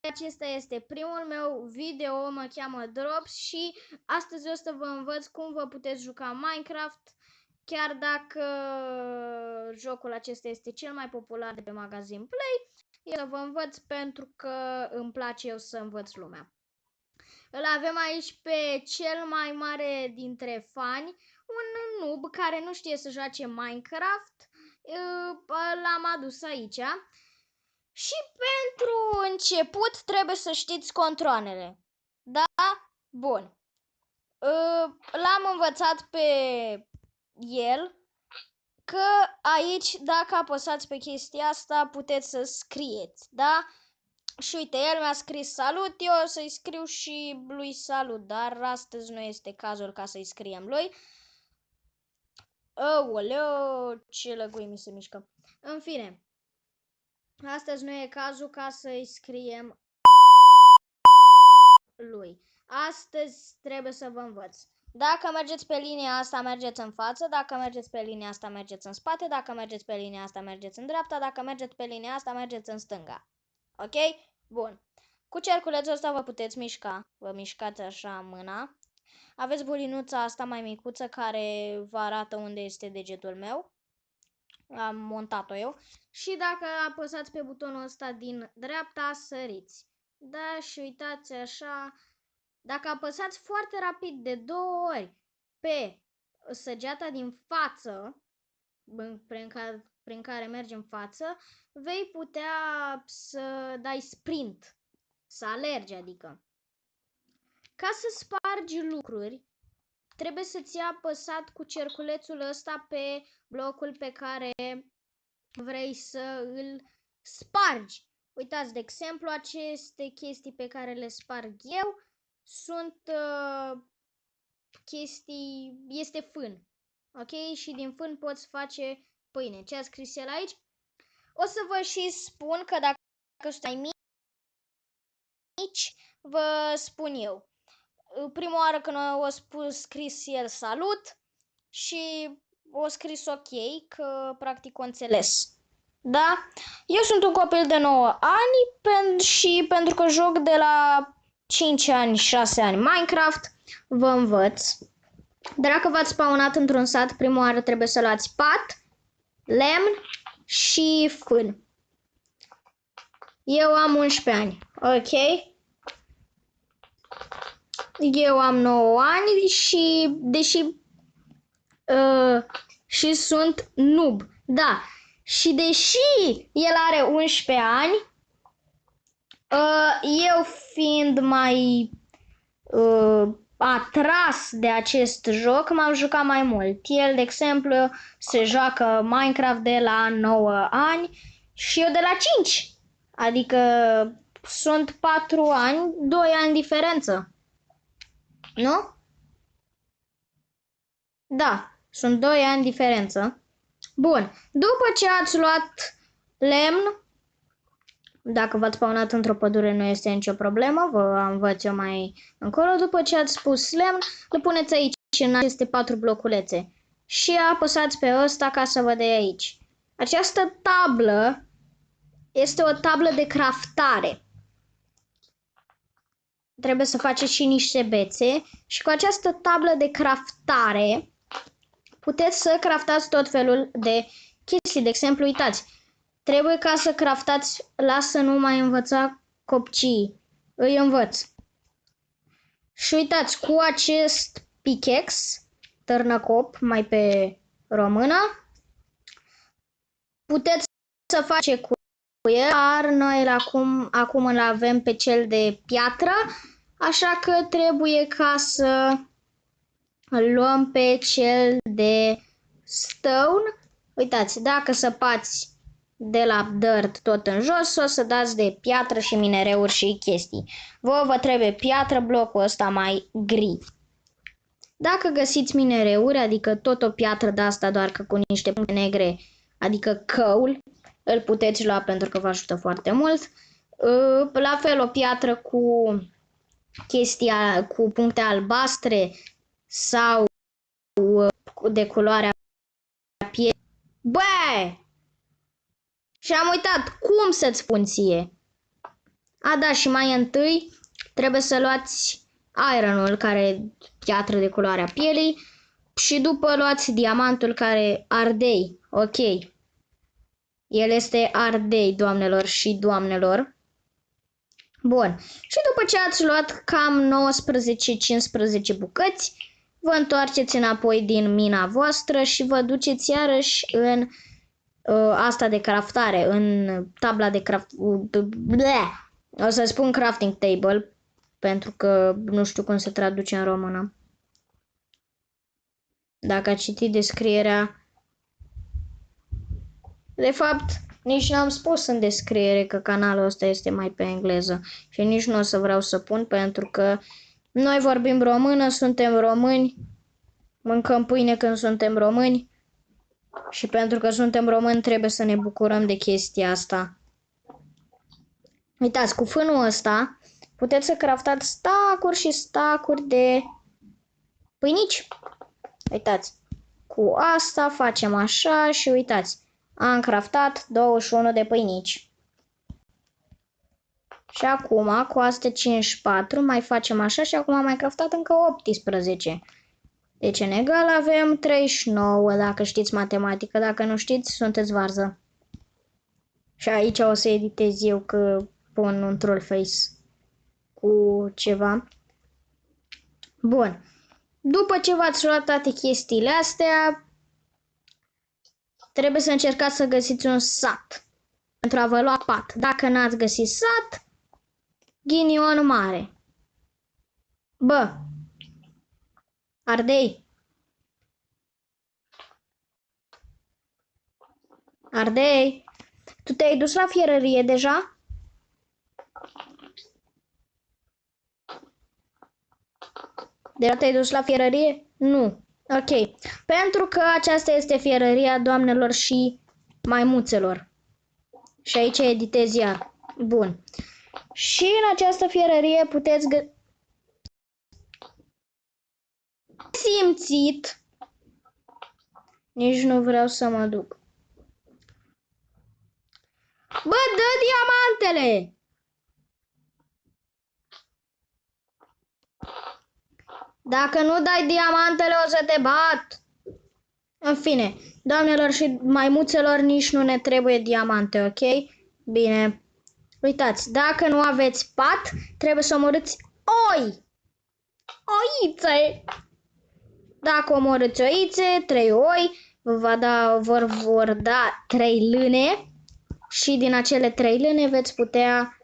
acesta este primul meu video, mă cheamă Drops și astăzi o să vă învăț cum vă puteți juca Minecraft, chiar dacă jocul acesta este cel mai popular de pe magazin Play. Eu să vă învăț pentru că îmi place eu să învăț lumea. Îl avem aici pe cel mai mare dintre fani, un noob care nu știe să joace Minecraft. L-am adus aici. Și pentru început trebuie să știți controalele. Da? Bun. L-am învățat pe el că aici, dacă apăsați pe chestia asta, puteți să scrieți. Da? Și uite, el mi-a scris salut, eu o să-i scriu și lui salut, dar astăzi nu este cazul ca să-i scriem lui. Aoleu, ce lăgui mi se mișcă. În fine, astăzi nu e cazul ca să-i scriem lui. Astăzi trebuie să vă învăț. Dacă mergeți pe linia asta, mergeți în față. Dacă mergeți pe linia asta, mergeți în spate. Dacă mergeți pe linia asta, mergeți în dreapta. Dacă mergeți pe linia asta, mergeți în stânga. Ok? Bun. Cu cerculețul ăsta vă puteți mișca. Vă mișcați așa mâna. Aveți bulinuța asta mai micuță care vă arată unde este degetul meu. Am montat-o eu. Și dacă apăsați pe butonul ăsta din dreapta, săriți. Da, și uitați așa. Dacă apăsați foarte rapid de 2 ori pe săgeata din față, prin care mergi în față, vei putea să dai sprint, să alergi, adică. Ca să spargi lucruri, trebuie să ții apăsat cu cerculețul ăsta pe blocul pe care vrei să îl spargi. Uitați, de exemplu, aceste chestii pe care le sparg eu sunt chestii, este fân. Ok? Și din fân poți face pâine. Ce a scris el aici? O să vă și spun că dacă stai mici, vă spun eu. Prima oară când o scris el salut și o scris ok, că practic o înțeles. Da? Eu sunt un copil de 9 ani și pentru că joc de la 5 ani, 6 ani Minecraft, vă învăț. Dacă v-ați spawnat într-un sat, prima oară trebuie să luați pat, lemn și fân. Eu am 11 ani, ok? Eu am 9 ani și și sunt noob. Da. Și deși el are 11 ani, eu fiind mai atras de acest joc, m-am jucat mai mult. El, de exemplu, se joacă Minecraft de la 9 ani și eu de la 5. Adică sunt 4 ani, 2 ani diferență. Nu? Da, sunt 2 ani diferență. Bun, după ce ați luat lemn, dacă v-ați spawnat într-o pădure nu este nicio problemă, vă învăț eu mai încolo. După ce ați pus lemn, le puneți aici în aceste 4 bloculețe și apăsați pe ăsta ca să vă dea aici. Această tablă este o tablă de craftare. Trebuie să faceți și niște bețe și cu această tablă de craftare puteți să craftați tot felul de chestii. De exemplu, uitați, trebuie ca să craftați, lasă nu mai învăța copcii, îi învăț. Și uitați, cu acest pickaxe, târnăcop, mai pe română, puteți să faceți cu el, dar noi acum îl avem pe cel de piatră, așa că trebuie ca să îl luăm pe cel de stone. Uitați, dacă săpați de la dirt tot în jos, o să dați de piatră și minereuri și chestii. Vă trebuie piatră, blocul ăsta mai gri. Dacă găsiți minereuri, adică tot o piatră de asta, doar că cu niște puncte negre, adică căul, îl puteți lua pentru că vă ajută foarte mult. La fel o piatră cu chestia, cu puncte albastre sau de culoarea pielii. Băi! Și am uitat cum să-ți spun ție. A, da, și mai întâi trebuie să luați ironul, care e piatră de culoarea pielii, și după luați diamantul, care ardei. Ok. El este ardei, doamnelor și doamnelor. Bun. Și după ce ați luat cam 19-15 bucăți, vă întoarceți înapoi din mina voastră și vă duceți iarăși în asta de craftare, în tabla de craft... O să spun crafting table, pentru că nu știu cum se traduce în română. Dacă ați citit descrierea... De fapt, nici n-am spus în descriere că canalul ăsta este mai pe engleză. Și nici nu o să vreau să pun, pentru că noi vorbim română, suntem români, mâncăm pâine când suntem români. Și pentru că suntem români trebuie să ne bucurăm de chestia asta. Uitați, cu fânul ăsta puteți să craftați stacuri și stacuri de pâinici. Uitați, cu asta facem așa și uitați, am craftat 21 de pâinici. Și acum, cu astea 54, mai facem așa și acum am mai craftat încă 18. Deci în egal avem 39, dacă știți matematică, dacă nu știți, sunteți varză. Și aici o să editez eu că pun un troll face cu ceva. Bun. După ce v-ați luat toate chestiile astea, trebuie să încercați să găsiți un sat pentru a vă lua pat. Dacă n-ați găsit sat, ghinion mare. Bă, ardei. Ardei, tu te-ai dus la fierărie deja? Deja te-ai dus la fierărie? Nu. Ok. Pentru că aceasta este fierăria doamnelor și maimuțelor. Și aici editez iar. Bun. Și în această fierărie puteți simțit. Nici nu vreau să mă duc. Bă, dă diamantele! Dacă nu dai diamantele, o să te bat. În fine, doamnelor și maimuțelor, nici nu ne trebuie diamante, ok? Bine. Uitați, dacă nu aveți pat, trebuie să omorâți oi. Oițe. Dacă omorâți oițe, 3 oi, vor da 3 lâne. Și din acele 3 lâne veți putea...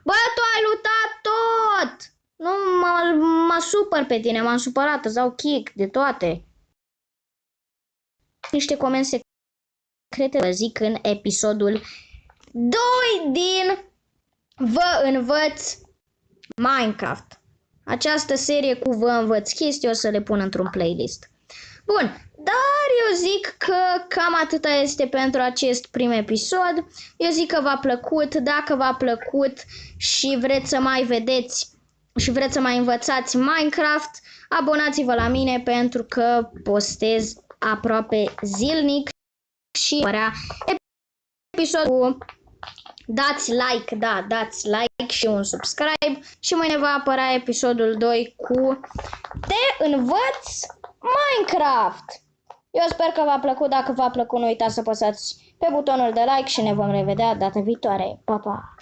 Bă, tu ai luptat tot! Nu mă supăr pe tine, m-am supărat, îți dau kick de toate. Niște comenzi secrete vă zic în episodul 2 din Vă învăț Minecraft. Această serie cu Vă învăț chestii o să le pun într-un playlist. Bun, dar eu zic că cam atâta este pentru acest prim episod. Eu zic că v-a plăcut. Dacă v-a plăcut și vreți să mai vedeți și vreți să mai învățați Minecraft, abonați-vă la mine pentru că postez aproape zilnic și apărea episodul. Dați like, da, dați like și un subscribe și mâine va apărea episodul 2 cu Te învăț Minecraft. Eu sper că v-a plăcut. Dacă v-a plăcut, nu uitați să apăsați pe butonul de like și ne vom revedea data viitoare. Pa, pa!